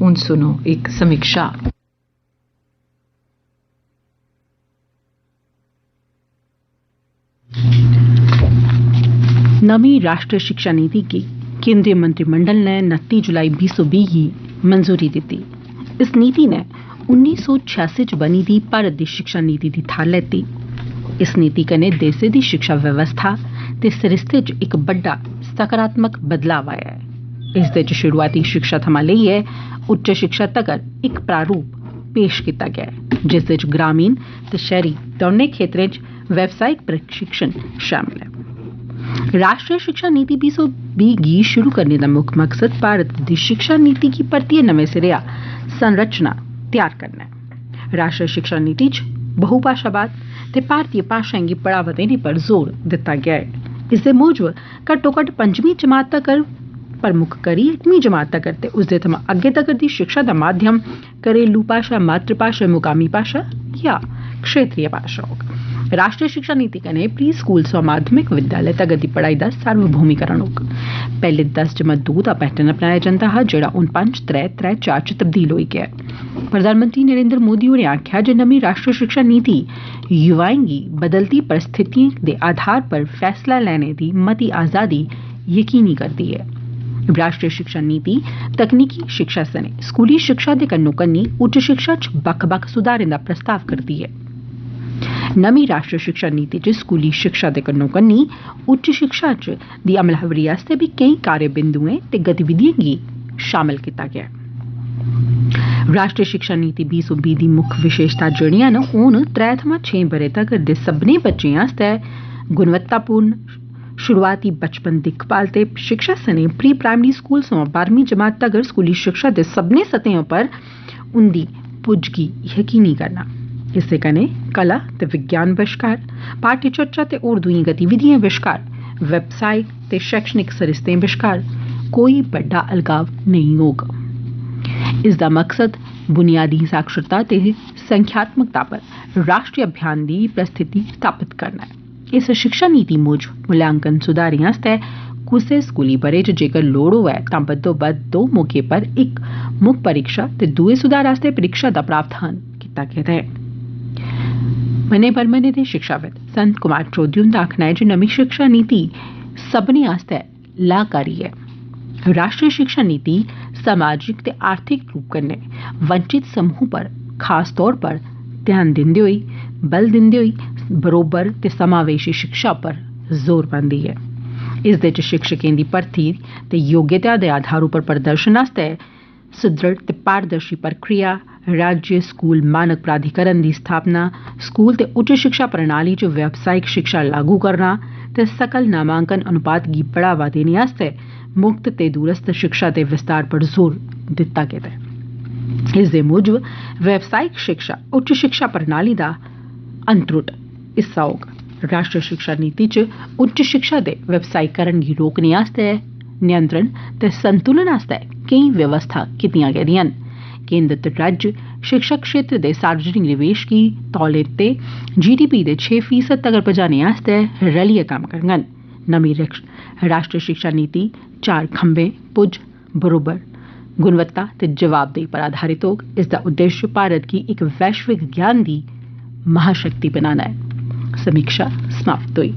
हुन सुनो एक समीक्षा। नवी राष्ट्रीय शिक्षा नीति की केंद्रीय मंत्रिमंडल ने 29 जुलाई 2020 की मंजूरी दी। इस नीति ने 1986 च बनी दी भारत की शिक्षा नीति की थार लैती। इस नीति कन्नै देशै दी शिक्षा व्यवस्था ते सरिस्ते च एक बड्डा सकारात्मक बदलाव आया है। इसदे च शुरुआती शिक्षा थमां लेइयै उच्च शिक्षा तगर एक प्रारूप पेश किया गया है, जिसदे च ग्रामीण ते शहरी दौनें खेत्रें च व्यावसायिक प्रशिक्षण शामिल है। राष्ट्रीय शिक्षा नीति 2020 गी शुरू करने का मुक्ख मकसद भारत की शिक्षा नीति की परतियै नमें सिरेआ संरचना तैयार करना है। राष्ट्रीय शिक्षा नीति च बहुभाषावाद ते भारतीय भाषाएं गी बढ़ावा देने पर जोर दिता गया है। इसदे मूजब घट्टो घट्ट 5वीं जमात तगर प्रमुख करी 8वीं जमात तगर ते उसदे थमां अग्गे तगर दी शिक्षा दा माध्यम घरेलू भाषा, मातृभाषा, मुकामी भाषा या क्षेत्रीय भाषा होग। राष्ट्रीय शिक्षा नीति कन्नै प्री स्कूल सो माध्यमिक विद्यालय तगर दी पढ़ाई दा सार्वभौमिकरण होग। पहले 10-2 दा पैटर्न अपनाया जंदा हा, जेड़ा हुन 5-3-3-4 च तब्दील होई गया है। प्रधानमंत्री नरेंद्र मोदी होरें आखेआ जे नमीं राष्ट्रीय शिक्षा नीति युवाएं गी बदलती परिस्थितियों के आधार पर फैसला लैने की मती आजादी यकीनी करती है। राष्ट्रीय शिक्षा नीति तकनीकी शिक्षा सने स्कूली शिक्षा के कन्नो कन्नी उच्च शिक्षा च बक्ख-बक्ख सुधारें का प्रस्ताव करती है। नमीं राष्ट्रीय शिक्षा नीति च स्कूली शिक्षा के कन्नो कन्नी उच्च शिक्षा च दी अमलावरी आस्तै भी कई कार्य बिंदुएं ते गतिविधियां गी शामिल किया गया है। राष्ट्रीय शिक्षा नीति 2020 दी मुक्ख विशेषता जेहड़ियां न हुन 3 थमां 6 ब'रे तगर दे सभनें बच्चें आस्तै गुणवत्तापूर्ण शुरुआती बचपन दिक्खभाल ते शिक्षा सने प्री प्राइमरी स्कूल सोयां 12वीं जमात तगर स्कूली शिक्षा दे सभनें सतहें पर उंदी पुज्ज गी यकीनी करना। इसदे कन्नै कला ते विज्ञान बश्कार, पाठ्य चर्चा ते होर दूई गतिविधियां बश्कार, वैबसाइट ते शैक्षणिक सरिस्तें बश्कार कोई बड्डा अलगाव नहीं होग। इसदा मकसद बुनियादी साक्षरता ते संख्यात्मकता पर राष्ट्रीय अभियान की प्रस्थिति स्थापित करना है। इस शिक्षा नीति मूजब मूल्यांकन सुधारें आस्तै कुसै स्कूली ब'रे च जेकर लोड़ होऐ तां बद्धोबद्ध 2 मौकें पर इक मुक्ख परीक्षा ते दुए सुधार आस्तै परीक्षा दा प्रावधान कीता गेदा है। मने परमने दे शिक्षाविद संत कुमार चौधरी हुंदा आखना है जे नमीं शिक्षा नीति सभनें आस्तै लाभकारी है। राष्ट्रीय शिक्षा नीति समाजिक ते आर्थिक रूप कन्नै वंचित समूह पर खास तौर पर ध्यान दिंदे होई बल दिंदे होई बरोबर ते समावेशी शिक्षा पर जोर पांदी है। इसदे च शिक्षकें दी भर्थी ते योग्यता दे आधार पर प्रदर्शन आस्तै सुदृढ़ ते पारदर्शी प्रक्रिया, राज्य स्कूल मानक प्राधिकरण की स्थापना, स्कूल ते उच्च शिक्षा प्रणाली च व्यावसायिक शिक्षा लागू करना ते सकल नामांकन अनुपात गी बढ़ावा देने आस्तै मुक्त ते दूरस्थ शिक्षा दे विस्तार पर जोर दिता गेदा है। इसदे मूजब व्यावसायिक शिक्षा उच्च शिक्षा प्रणाली का अंतरुट हिस्सा होग। राष्ट्रीय शिक्षा नीति च उच्च शिक्षा दे व्यवसायीकरण गी रोकने आस्तै नियंत्रण ते संतुलन आस्तै कई व्यवस्था कीतियां गेदियां न। केंद्र ते राज्य शिक्षा क्षेत्र दे सार्वजनिक निवेश गी तौले ते GDP दे 6% तगर पजाने आस्तै रलियै कम्म करङन। नमीं राष्ट्रीय शिक्षा नीति 4 खंभे पुज्ज, बरोबर, गुणवत्ता ते जवाबदेही पर आधारित होग। इसदा उद्देश्य भारत गी इक वैश्विक ज्ञान दी महाशक्ति बनाना है। समीक्षा समाप्त हुई।